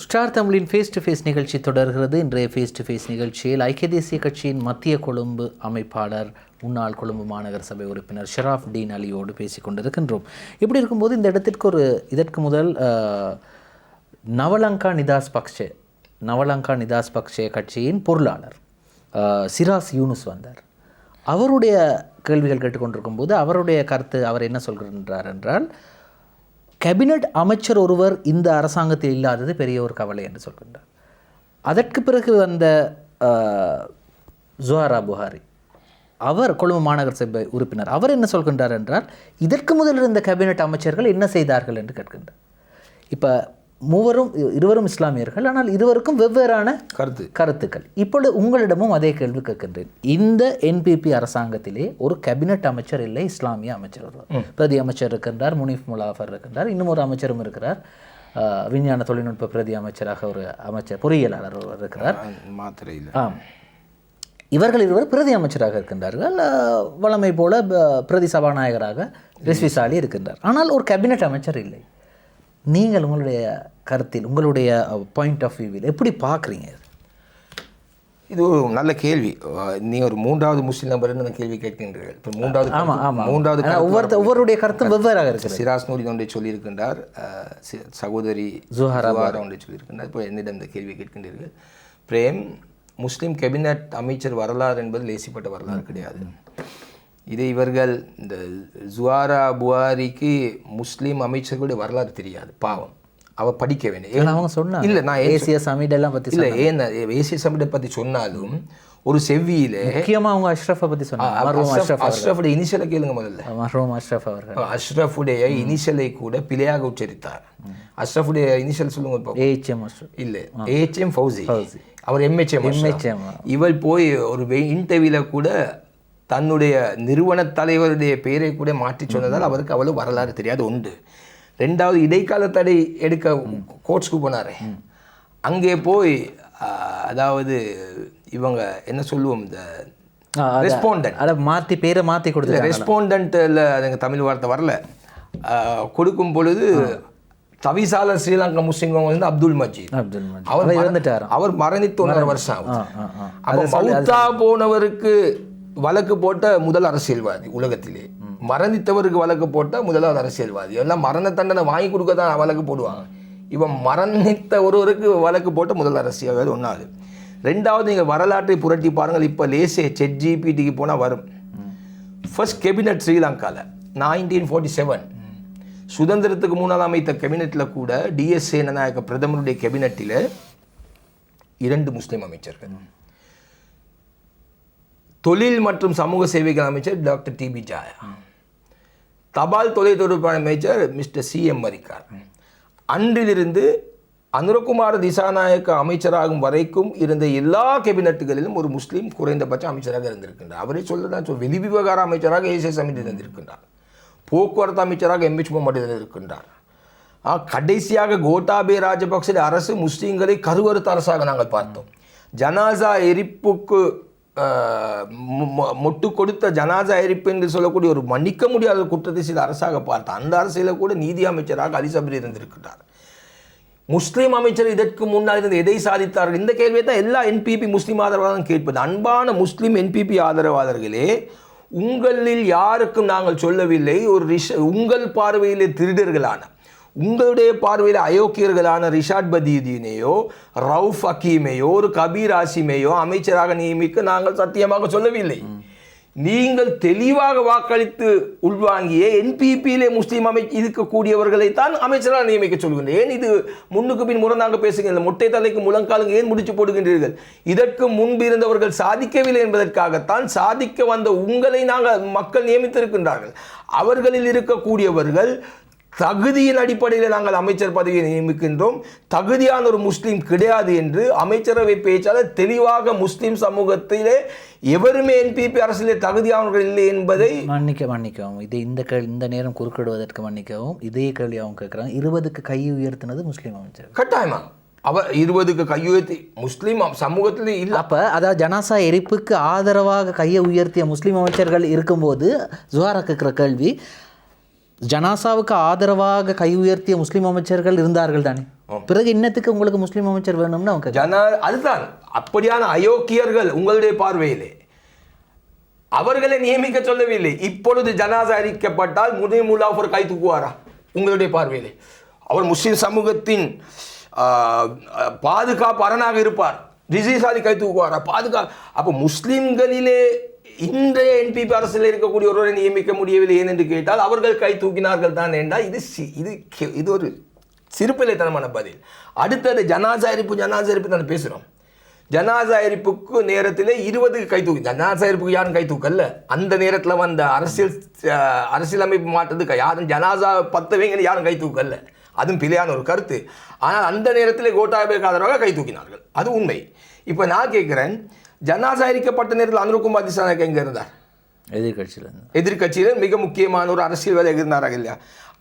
Star தமிழின் face to face நிகழ்ச்சி தொடர்கிறது. இன்றைய ஃபேஸ் டு ஃபேஸ் நிகழ்ச்சியில் ஐக்கிய தேசிய கட்சியின் மத்திய கொழும்பு அமைப்பாளர் முன்னாள் கொழும்பு மாநகர சபை உறுப்பினர் ஷராஃப்டீன் அலியோடு பேசி கொண்டிருக்கின்றோம். இப்படி இருக்கும்போது இந்த இடத்திற்கு இதற்கு முதல் நவலங்கா நிதாஸ் பக்ஷே கட்சியின் பொருளாளர் சிராஸ் யூனுஸ் வந்தார். அவருடைய கேள்விகள் கேட்டுக்கொண்டிருக்கும் போது அவருடைய கருத்து அவர் என்ன சொல்கின்றார் என்றால், கேபினட் அமைச்சர் ஒருவர் இந்த அரசாங்கத்தில் இல்லாதது பெரிய ஒரு கவலை என்று சொல்கின்றார். அதற்கு பிறகு வந்த ஜுஹாரா புஹாரி, அவர் கொழும்பு மாநகர சபை உறுப்பினர், அவர் என்ன சொல்கின்றார் என்றால், இதற்கு முதல் இருந்த கேபினட் அமைச்சர்கள் என்ன செய்தார்கள் என்று கேட்கின்றார். இப்போ இருவரும் இஸ்லாமியர்கள், ஆனால் இருவருக்கும் வெவ்வேறான கருத்துக்கள். இப்பொழுது உங்களிடமும் அதே கேள்வி கேட்கின்றேன். இந்த என்பிபி அரசாங்கத்திலே ஒரு கேபினட் அமைச்சர் இல்லை, இஸ்லாமிய அமைச்சர் ஒருவர், பிரதி அமைச்சர் இருக்கின்றார், முனீஃப் முலாஃபர் இருக்கின்றார், இன்னும் ஒரு அமைச்சரும் இருக்கிறார், விஞ்ஞான தொழில்நுட்ப பிரதி அமைச்சராக ஒரு அமைச்சர் பொறியியலாளர் ஒருவர் இருக்கிறார். இவர்கள் இருவர் பிரதி அமைச்சராக இருக்கின்றார்கள். வழமை போல பிரதி சபாநாயகராக ரிஸ்வி சாலி இருக்கின்றார். ஆனால் ஒரு கேபினட் அமைச்சர் இல்லை. நீங்கள் உங்களுடைய கருத்தில், உங்களுடைய பாயிண்ட் ஆஃப் வியூவில் எப்படி பார்க்குறீங்க? இது ஒரு நல்ல கேள்வி. நீங்கள் ஒரு மூன்றாவது முஸ்லீம் நபர்னு அந்த கேள்வி கேட்கின்றீர்கள். இப்போ மூன்றாவது ஒவ்வொருடைய கருத்தும் வெவ்வேறாக இருக்குது. சிராஸ் நூரி ஒன்றை சொல்லியிருக்கின்றார், சகோதரி ஜுஹாரா ஒன்றை சொல்லியிருக்கின்றார். இப்போ என்னிடம் இந்த கேள்வி கேட்கின்றீர்கள். பிரேம், முஸ்லீம் கேபினட் அமைச்சர் வரலாறு என்பது லேசிப்பட்ட வரலாறு கிடையாது. இது இவர்கள் இந்த ஜுஹாரா புஹாரிக்கு முஸ்லீம் அமைச்சர்களுடைய வரலாறு தெரியாது, பாவம். அவள் படிக்க வேண்டும். அவங்க சொன்னாங்க இல்லை, நான் ஏசியா சமிடெல்லாம் பற்றி இல்லை, ஏன் ஏசியா சமிடை பற்றி சொன்னாலும் ஒரு செவ்வியில் முக்கியமாக அவங்க அஷ்ரஃபை பற்றி சொன்னாங்க. அஷ்ரஃபுடைய இனிஷியலை கேளுங்க முதல்ல. அஷ்ரஃப் அவர்கள் அஷ்ரஃபுடைய இனிஷியலை கூட பிழையாக உச்சரித்தார். அஷ்ரஃபுடைய இனிஷியல் சொல்லுங்க. ஏஹெச்எம் இல்லை, ஏஹெச்எம் ஃபௌசி, அவர் எம்ஹெச்எம். இவள் போய் ஒரு இன்டர்வியூவில் கூட தன்னுடைய நிறுவன தலைவருடைய பெயரை கூட மாற்றி சொன்னதால் அவருக்கு அவ்வளோ வரலாறு தெரியாது. ஒன்று. ரெண்டாவது, இடைக்கால தடை எடுக்க கோர்ட்ஸ்க்கு போனார். அங்கே போய் அதாவது இவங்க என்ன சொல்லுவோம், இந்த ரெஸ்பாண்டன்ட், அதை மாற்றி பேரை மாற்றி கொடுத்து, ரெஸ்பாண்டன்ட்டில் அதுங்க தமிழ் வார்த்தை வரல, கொடுக்கும் பொழுது தவிசாளர் ஸ்ரீலங்கா முஸ்லிம் வந்து அப்துல் மஜீத் அவர் இறந்துட்டார். அவர் மரணித்து 1.5 வருஷம் ஆகும். அப்போ மௌத்தா போனவருக்கு வழக்கு போட்ட முதல் அரசியல்வாதி உலகத்திலே, மரணித்தவருக்கு வழக்கு போட்ட முதலாவது அரசியல்வாதி. எல்லாம் மரண தண்டனை வாங்கி கொடுக்க தான் வழக்கு போடுவாங்க. இவன் மரணித்த ஒருவருக்கு வழக்கு போட்ட முதல் அரசியல்வாதி. ஒன்றாவது. ரெண்டாவது, நீங்கள் வரலாற்றை புரட்டி பாருங்கள். இப்போ லேசே ChatGPTக்கு போனால் வரும். ஃபர்ஸ்ட் கேபினட் ஸ்ரீலங்காவில் 1947 சுதந்திரத்துக்கு முன்னால் அமைத்த கேபினெட்டில் கூட DS சேனநாயக்க பிரதமருடைய கேபினெட்டில் 2 முஸ்லீம் அமைச்சர்கள். தொழில் மற்றும் சமூக சேவைகள் அமைச்சர் டாக்டர் TB ஜாயா, தபால் தொலைத்தொடர்பு அமைச்சர் மிஸ்டர் CM மரிக்கார். அன்றிலிருந்து அனுரகுமார திசாநாயக்க அமைச்சராகும் வரைக்கும் இருந்த எல்லா கேபினட்டுகளிலும் ஒரு முஸ்லீம் குறைந்தபட்ச அமைச்சராக இருந்திருக்கின்றார். அவரே சொல்லதான் வெளி விவகார அமைச்சராக ஏசியா சமிட் இருந்திருக்கின்றார். போக்குவரத்து அமைச்சராக MH முகமது இருக்கின்றார். கடைசியாக கோட்டாபே ராஜபக்சே அரசு முஸ்லீம்களை கருவறுத்த அரசாக நாங்கள் பார்த்தோம். ஜனாசா எரிப்புக்கு மொட்டு கொடுத்த ஜனாசா எரிப்பு என்று சொல்லக்கூடிய ஒரு மன்னிக்க முடியாத குற்றத்தை செய்த அரசாக பார்த்த அந்த அரசியலில் கூட நீதி அமைச்சராக அலி சப்ரி இருந்திருக்கிறார். முஸ்லீம் அமைச்சர் இதற்கு முன்னால் இருந்து எதை சாதித்தார்கள்? இந்த கேள்வியை தான் எல்லா NPP முஸ்லீம் ஆதரவாளர்களும் கேட்பது. அன்பான முஸ்லீம் NPP ஆதரவாளர்களே, உங்களில் யாருக்கும் நாங்கள் சொல்லவில்லை உங்கள் பார்வையிலே திருடர்களான, உங்களுடைய பார்வையில் அயோக்கியர்களான ரிஷாட் பதீதீனையோ ரவுஃப் ஹக்கீமையோ ஒரு கபீர் ஆசிமையோ அமைச்சராக நியமிக்க நாங்கள் சத்தியமாக சொல்லவில்லை. நீங்கள் தெளிவாக வாக்களித்து உள்வாங்கிய NPPயிலே முஸ்லீம் இருக்கக்கூடியவர்களைத்தான் அமைச்சராக நியமிக்க சொல்கின்றேன். ஏன் இது முன்னுக்கு பின் முரணாக பேசுகின்றீர்கள்? மொட்டை தலைக்கு முழங்காலுங்க ஏன் முடிச்சு போடுகின்றீர்கள்? இதற்கு முன்பு இருந்தவர்கள் சாதிக்கவில்லை என்பதற்காகத்தான் சாதிக்க வந்த உங்களை நாங்கள் மக்கள் நியமித்திருக்கின்றார்கள். அவர்களில் இருக்கக்கூடியவர்கள் தகுதியின் அடிப்படையில் நாங்கள் அமைச்சர் பதவியை நியமிக்கின்றோம், தகுதியான ஒரு முஸ்லீம் கிடையாது என்று அமைச்சரவை பேச்சாளர் தெளிவாக முஸ்லீம் சமூகத்திலே எவருமே NPP அரசியலே தகுதியானவர்கள் இல்லை என்பதை மன்னிக்கவும். இது இந்த நேரம் குறுக்கிடுவதற்கு மன்னிக்கவும். இதே கேள்வி அவங்க கேட்குறாங்க. 20க்கு கை உயர்த்தினது முஸ்லீம் அமைச்சர். கட்டாயமா அவர் 20க்கு கை உயர்த்தி முஸ்லீம் சமூகத்தில் இல்லை. அப்போ அதாவது ஜனாசா எரிப்புக்கு ஆதரவாக கையை உயர்த்திய முஸ்லீம் அமைச்சர்கள் இருக்கும்போது ஜுஹாரா கேட்குற கேள்வி, ஜனாசாவுக்கு ஆதரவாக கை உயர்த்திய முஸ்லீம் அமைச்சர்கள் இருந்தார்கள் தானே? பிறகு இன்னத்துக்கு உங்களுக்கு முஸ்லீம் அமைச்சர் வேணும்னு அவங்க அதுதான் அப்படியான அயோக்கியர்கள் உங்களுடைய பார்வையிலே அவர்களை நியமிக்க சொல்லவில்லை. இப்பொழுது ஜனாசா அறிக்கப்பட்டால் முஸ்லிம் முல்லாஃபர் கை தூக்குவாரா உங்களுடைய பார்வையிலே? அவர் முஸ்லிம் சமூகத்தின் பாதுகாப்பு அரணாக இருப்பார். ரிசீசாதி கை தூக்குவாரா? அப்போ முஸ்லிம்களிலே இன்றைய என்பிபி அரசில் இருக்கக்கூடிய ஒருவரை நியமிக்க முடியவில்லை ஏனென்று கேட்டால் அவர்கள் கை தூக்கினார்கள் தான் என்றால் இது ஒரு சிறுபிள்ளைத்தனமான பதில். அடுத்தது ஜனாசா எரிப்பு தான் பேசுகிறோம். ஜனாசா எரிப்புக்கு நேரத்தில் 20 கை தூக்கி, ஜனாசா எரிப்புக்கு யாரும் கை தூக்கல்ல. அந்த நேரத்தில் வந்த அரசியலமைப்பு மாற்றத்துக்கு யாரும் ஜனாசா 10 வைங்கன்னு யாரும் கை தூக்கல்ல. அதுவும் பிழையான ஒரு கருத்து. ஆனால் அந்த நேரத்தில் கோட்டாபயக்கு ஆதரவாக கை தூக்கினார்கள், அது உண்மை. இப்போ நான் கேட்குறேன், ஜனாசா எரிக்கப்பட்ட நேரத்தில் அனுர்குமார் திசாநாயக்க எங்கே இருந்தார்? எதிர்கட்சியில் மிக முக்கியமான ஒரு அரசியல்வாதியாக இருந்தார்கள் இல்லையா?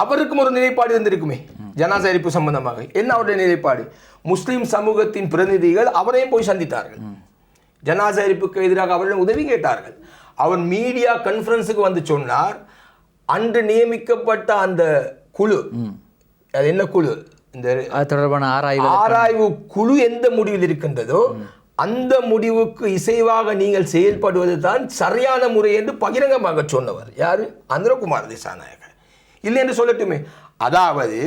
அவருக்கும் ஒரு நிலைப்பாடு இருந்திருக்குமே ஜனாசா எரிப்பு சம்பந்தமாக. என்ன அவருடைய நிலைப்பாடு? முஸ்லிம் சமூகத்தின் பிரதிநிதிகள் அவரையும் போய் சந்தித்தார்கள். ஜனாசா எரிப்புக்கு எதிராக அவரிடம் உதவி கேட்டார்கள். அவர் மீடியா கான்ஃபரன்ஸுக்கு வந்து சொன்னார், அன்று நியமிக்கப்பட்ட அந்த குழு, அது என்ன குழு, இந்த தொடர்பான ஆராய்வு குழு எந்த முடிவில் இருக்கின்றதோ அந்த முடிவுக்கு இசைவாக நீங்கள் செயல்படுவது தான் சரியான முறை என்று பகிரங்கமாக சொன்னவர் யாரு? அனுரகுமார் திசாநாயக்க. இல்லை என்று சொல்லட்டுமே. அதாவது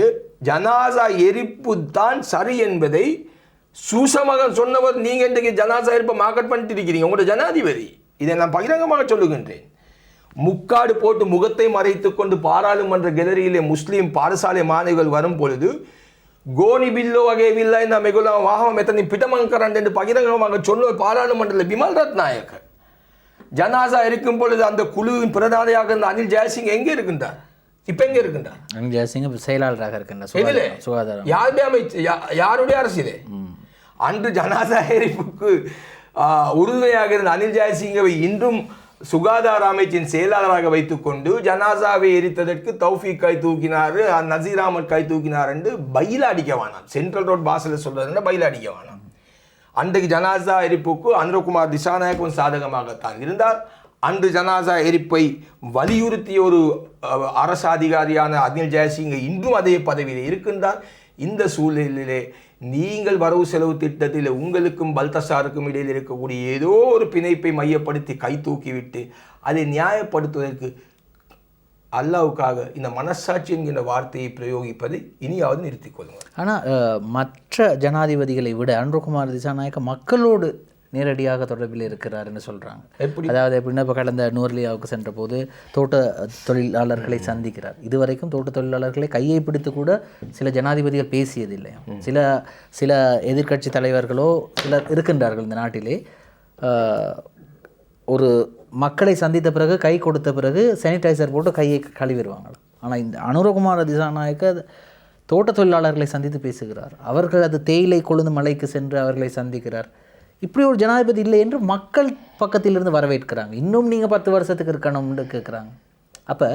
ஜனாசா எரிப்பு தான் சரி என்பதை சூசமாக சொன்னவர் நீங்கள். இன்றைக்கு ஜனாசா எரிப்பை மார்க்கெட் பண்ணிட்டு இருக்கிறீங்க உங்களோட ஜனாதிபதி. இதை நான் பகிரங்கமாக சொல்லுகின்றேன். முக்காடு போட்டு முகத்தை மறைத்து கொண்டு பாராளுமன்ற கேலரியிலே முஸ்லீம் பாடசாலை மாணவிகள் வரும் பொழுது கோனி பில்லோ வகை வில்லா இந்த மெகுலா வாகம் எத்தனை பிட்டமங்கரண்ட் என்று பகிரங்கமாக சொன்ன பாராளுமன்றத்தில் பிமல் ரத்நாயக்க. ஜனாசா இருக்கும் பொழுது அந்த குழுவின் பிரதானியாக இருந்த அனில் ஜெயசிங் எங்கே இருக்கின்றார்? இப்ப எங்க இருக்கின்றார்? அனில் ஜெயசிங் செயலாளராக இருக்கின்றார். சுகாதாரம் யாருடைய அமைச்சர், யாருடைய அரசியலே? அன்று ஜனாசா எரிப்புக்கு உறுதுணையாக இருந்த அனில் ஜெயசிங்கவை இன்றும் சுகாதார அமைச்சின் செயலாளராக வைத்துக்கொண்டு ஜனாசாவை எரித்ததற்கு தௌஃபீக் கை தூக்கினார், நசீர் அஹமத் கை தூக்கினார் என்று பயில அடிக்க வேணாம். சென்ட்ரல் ரோட் பாஸில் சொல்றதுன்னா பயில அடிக்க வேணாம். அன்றைக்கு ஜனாசா எரிப்புக்கு அனுரகுமார் திசாநாயக்கும் சாதகமாகத்தான் இருந்தார். அன்று ஜனாசா எரிப்பை வலியுறுத்திய ஒரு அரசு அதிகாரியான அனில் ஜெயசிங் இன்றும் அதே பதவியில் இருக்கின்றார். இந்த சூழ்நிலையிலே நீங்கள் வரவு செலவு திட்டத்தில் உங்களுக்கும் பல்தசாருக்கும் இடையில் இருக்கக்கூடிய ஏதோ ஒரு பிணைப்பை மையப்படுத்தி கை தூக்கிவிட்டு அதை நியாயப்படுத்துவதற்கு அல்லாவுக்காக இந்த மனசாட்சி என்கின்ற வார்த்தையை பிரயோகிப்பதை இனியாவது நிறுத்திக் கொள்ளுங்கள். ஆனால் மற்ற ஜனாதிபதிகளை விட அனுரகுமார் திசாநாயக்க மக்களோடு நேரடியாக தொடர்பில் இருக்கிறார் என்று சொல்கிறாங்க. அதாவது எப்படின்னா, இப்போ கடந்த நூர்லியாவுக்கு சென்ற போது தோட்ட தொழிலாளர்களை சந்திக்கிறார். இதுவரைக்கும் தோட்ட தொழிலாளர்களை கையை பிடித்து கூட சில ஜனாதிபதிகள் பேசியதில்லை. சில எதிர்க்கட்சி தலைவர்களோ சிலர் இருக்கின்றார்கள் இந்த நாட்டிலே. ஒரு மக்களை சந்தித்த பிறகு கை கொடுத்த பிறகு சானிடைசர் போட்டு கையை கழுவிடுவாங்க. ஆனால் இந்த அனுரகுமார் திசாநாயக்க தோட்ட தொழிலாளர்களை சந்தித்து பேசுகிறார். அவர்கள் அது தேயிலை கொழுந்து மலைக்கு சென்று அவர்களை சந்திக்கிறார். இப்படி ஒரு ஜனாதிபதி இல்லை என்று மக்கள் பக்கத்திலிருந்து வரவேற்கிறாங்க. இன்னும் நீங்கள் 10 வருஷத்துக்கு இருக்கணும்னு கேட்குறாங்க. அப்போ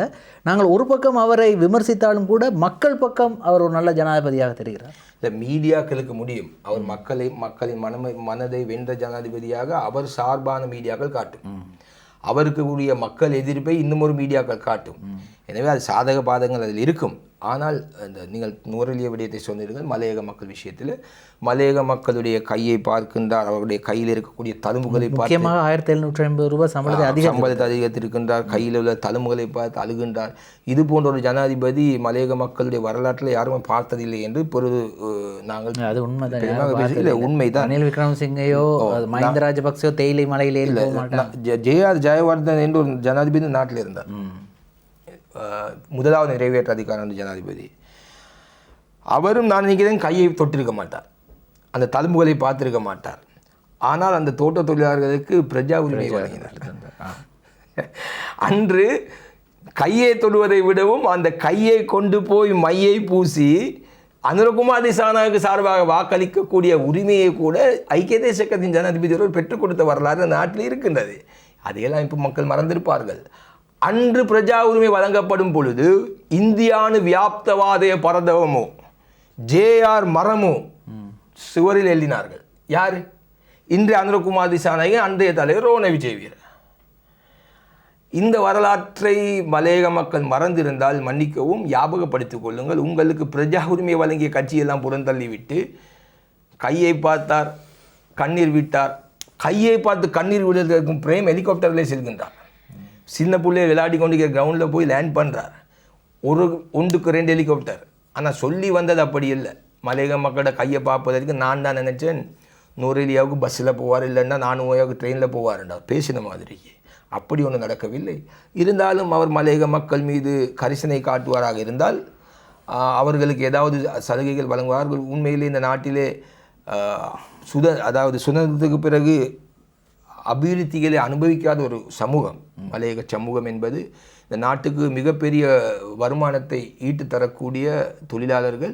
நாங்கள் ஒரு பக்கம் அவரை விமர்சித்தாலும் கூட மக்கள் பக்கம் அவர் ஒரு நல்ல ஜனாதிபதியாக தெரிகிறார். இந்த மீடியாக்களுக்கு முடியும், அவர் மக்களின் மனதை வென்ற ஜனாதிபதியாக அவர் சார்பான மீடியாக்கள் காட்டும். அவருக்கு உரிய மக்கள் எதிர்ப்பை இன்னும் ஒரு மீடியாக்கள் காட்டும். எனவே அது சாதக பாதங்கள் அதில் இருக்கும். ஆனால் இந்த நீங்கள் நூறலிய விடயத்தை சொன்னீர்கள். மலையக மக்கள் விஷயத்தில் மலையக மக்களுடைய கையை பார்க்கின்றார், அவருடைய கையில் இருக்கக்கூடிய தழும்புகளை பார்த்து, முக்கியமாக 1750 ரூபாய் சம்பளத்தை அதிகரித்திருக்கின்றார். கையில் உள்ள தழும்புகளை பார்த்து அழுகின்றார். இது போன்ற ஒரு ஜனாதிபதி மலையக மக்களுடைய வரலாற்றில் யாருமே பார்த்ததில்லை என்று பொழுது நாங்கள் அது உண்மைதான். உண்மைதான். ரணில் விக்ரமசிங்கையோ மஹிந்த ராஜபக்சோ தேயிலை மலையிலே ஜெயஆர் ஜெயவர்தன் என்று ஒரு ஜனாதிபதி நாட்டில் இருந்தார். முதலாவது நிறைவேற்ற அதிகாரம் ஜனாதிபதி. அவரும் நான் நினைக்கிறேன் கையை தொட்டிருக்க மாட்டார், அந்த தழும்புகளை பார்த்திருக்க மாட்டார். ஆனால் அந்த தோட்ட தொழிலாளர்களுக்கு பிரஜா உரிமை வழங்கினார். அன்று கையை தொடுவதை விடவும் அந்த கையை கொண்டு போய் மையை பூசி அனுரகுமார் திசாநாயக்கு சார்பாக வாக்களிக்கக்கூடிய உரிமையை கூட ஐக்கிய தேசிய கட்சியின் ஜனாதிபதி ஒருவர் பெற்றுக் கொடுத்த வரலாறு நாட்டில் இருக்கின்றது. அதையெல்லாம் இப்போ மக்கள் மறந்திருப்பார்கள். அன்று பிரஜா உரிமை வழங்கப்படும் பொழுது இந்தியானு வியாப்தவாதய பரதவமோ ஜேஆர் மரமோ சுவரில் எழுதினார்கள். யார்? இன்றைய அனுரகுமார் திசாநாயகன், அன்றைய தலைவர் ரோன விஜய் வீர. இந்த வரலாற்றை மலையக மக்கள் மறந்திருந்தால் மன்னிக்கவும், ஞாபகப்படுத்திக் கொள்ளுங்கள். உங்களுக்கு பிரஜா உரிமை வழங்கிய கட்சியெல்லாம் புறந்தள்ளிவிட்டு கையை பார்த்தார், கண்ணீர் விட்டார். கையை பார்த்து கண்ணீர் விடுவதற்கும் பிரேம் ஹெலிகாப்டர்லேயே செல்கின்றார். சின்ன பிள்ளைய விளையாடி கொண்டு கிரவுண்டில் போய் லேண்ட் பண்ணுறார். ஒன்றுக்கு 2 ஹெலிகாப்டர். ஆனால் சொல்லி வந்தது அப்படி இல்லை. மலையக மக்களோட கையை பார்ப்பதற்கு நான் தான் நினச்சேன் நூரெலியாவுக்கு பஸ்ஸில் போவார், இல்லைன்னா 400 ட்ரெயினில் போவார்ண்டா பேசின மாதிரி. அப்படி ஒன்றும் நடக்கவில்லை. இருந்தாலும் அவர் மலையக மக்கள் மீது கரிசனை காட்டுவாராக இருந்தால் அவர்களுக்கு ஏதாவது சலுகைகள் வழங்குவார்கள். உண்மையிலே இந்த நாட்டிலே அதாவது சுதந்திரத்துக்கு பிறகு அபிவிருத்திகளை அனுபவிக்காத ஒரு சமூகம் மலையக சமூகம் என்பது. இந்த நாட்டுக்கு மிகப்பெரிய வருமானத்தை ஈட்டு தரக்கூடிய தொழிலாளர்கள்.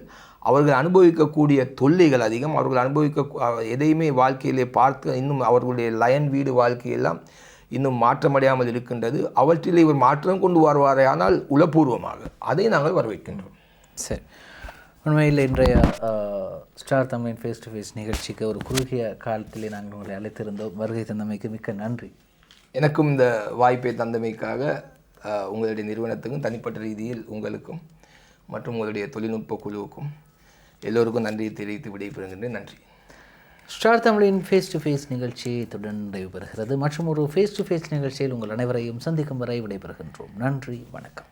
அவர்கள் அனுபவிக்கக்கூடிய தொல்லைகள் அதிகம். அவர்கள் எதையுமே வாழ்க்கையிலே பார்த்து இன்னும் அவர்களுடைய லயன் வீடு வாழ்க்கையெல்லாம் இன்னும் மாற்றமடையாமல் இருக்கின்றது. அவற்றில் இவர் மாற்றம் கொண்டு வருவாரே ஆனால் உளப்பூர்வமாக அதை நாங்கள் வரவேற்கின்றோம். சரி, உண்மையில் இன்றைய ஸ்டார் தமிழின் ஃபேஸ் டு ஃபேஸ் நிகழ்ச்சிக்கு ஒரு குறுகிய காலத்திலே நாங்கள் உங்களை அழைத்திருந்தோம். வருகை தந்தமைக்கு மிக்க நன்றி. எனக்கும் இந்த வாய்ப்பை தந்தமைக்காக உங்களுடைய நிறுவனத்துக்கும் தனிப்பட்ட ரீதியில் உங்களுக்கும் மற்றும் உங்களுடைய தொழில்நுட்ப குழுவுக்கும் எல்லோருக்கும் நன்றியை தெரிவித்து விடைபெறுகின்றேன். நன்றி. ஸ்டார் தமிழின் ஃபேஸ் டு ஃபேஸ் நிகழ்ச்சி இத்துடன் நிறைவு பெறுகிறது. மற்றும் ஒரு ஃபேஸ் டு ஃபேஸ் நிகழ்ச்சியில் உங்கள் அனைவரையும் சந்திக்கும் வரை விடைபெறுகின்றோம். நன்றி, வணக்கம்.